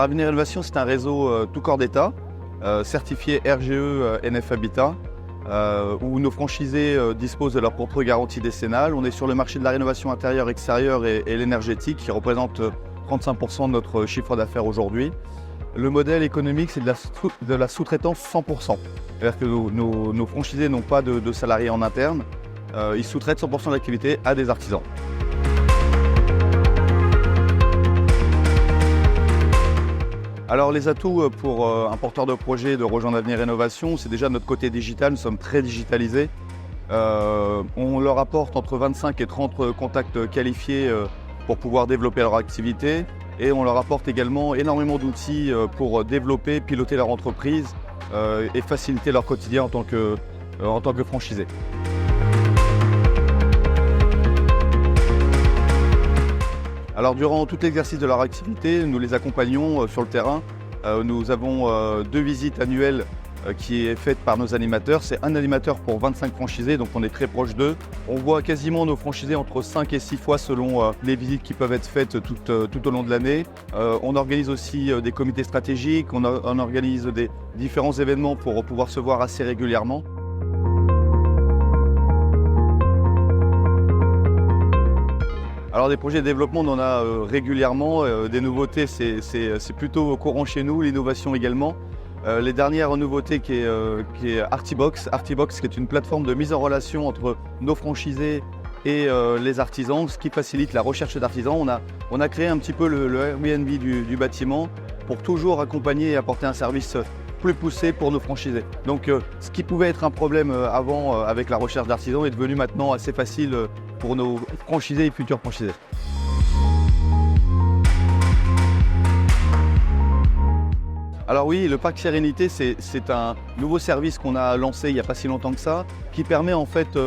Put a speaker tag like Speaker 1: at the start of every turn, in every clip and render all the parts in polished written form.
Speaker 1: Avenir Rénovation, c'est un réseau tout corps d'État, certifié RGE NF Habitat, où nos franchisés disposent de leur propre garantie décennale. On est sur le marché de la rénovation intérieure, extérieure et l'énergétique, qui représente 35% de notre chiffre d'affaires aujourd'hui. Le modèle économique, c'est de la sous-traitance 100%. C'est-à-dire que nos franchisés n'ont pas de salariés en interne. Ils sous-traitent 100% de l'activité à des artisans. Alors les atouts pour un porteur de projet de rejoindre Avenir Rénovation, c'est déjà notre côté digital, nous sommes très digitalisés. On leur apporte entre 25 et 30 contacts qualifiés pour pouvoir développer leur activité. Et on leur apporte également énormément d'outils pour développer, piloter leur entreprise et faciliter leur quotidien en tant que franchisé. Alors durant tout l'exercice de leur activité, nous les accompagnons sur le terrain. Nous avons 2 visites annuelles qui est faite par nos animateurs. C'est un animateur pour 25 franchisés, donc on est très proche d'eux. On voit quasiment nos franchisés entre 5 et 6 fois selon les visites qui peuvent être faites tout au long de l'année. On organise aussi des comités stratégiques, on organise des différents événements pour pouvoir se voir assez régulièrement. Alors des projets de développement, on en a régulièrement. Des nouveautés, c'est plutôt courant chez nous, l'innovation également. Les dernières nouveautés qui est Artibox. Artibox qui est une plateforme de mise en relation entre nos franchisés et les artisans, ce qui facilite la recherche d'artisans. On a créé un petit peu le Airbnb du bâtiment pour toujours accompagner et apporter un service plus poussé pour nos franchisés. Donc ce qui pouvait être un problème avant avec la recherche d'artisans est devenu maintenant assez facile pour nos franchisés et futurs franchisés. Alors oui, le Parc Sérénité, c'est un nouveau service qu'on a lancé il n'y a pas si longtemps que ça, qui permet en fait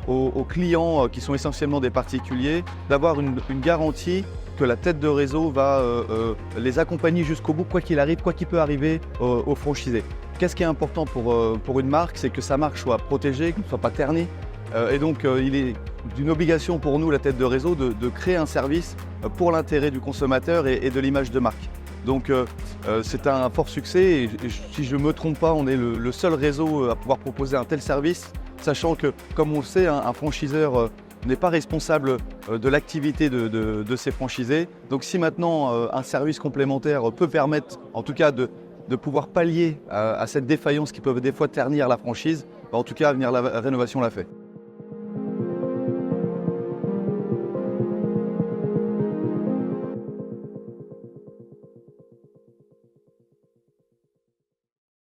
Speaker 1: aux clients, qui sont essentiellement des particuliers, d'avoir une garantie que la tête de réseau va les accompagner jusqu'au bout, quoi qu'il arrive, quoi qu'il peut arriver aux franchisés. Qu'est-ce qui est important pour une marque, c'est que sa marque soit protégée, qu'elle ne soit pas ternie. Et donc il est d'une obligation pour nous, la tête de réseau, de créer un service pour l'intérêt du consommateur et de l'image de marque. Donc c'est un fort succès et si je ne me trompe pas, on est le seul réseau à pouvoir proposer un tel service, sachant que, comme on le sait, un franchiseur n'est pas responsable de l'activité de ses franchisés. Donc si maintenant un service complémentaire peut permettre, en tout cas, de pouvoir pallier à cette défaillance qui peut des fois ternir la franchise, en tout cas, Avenir Rénovation l'a fait.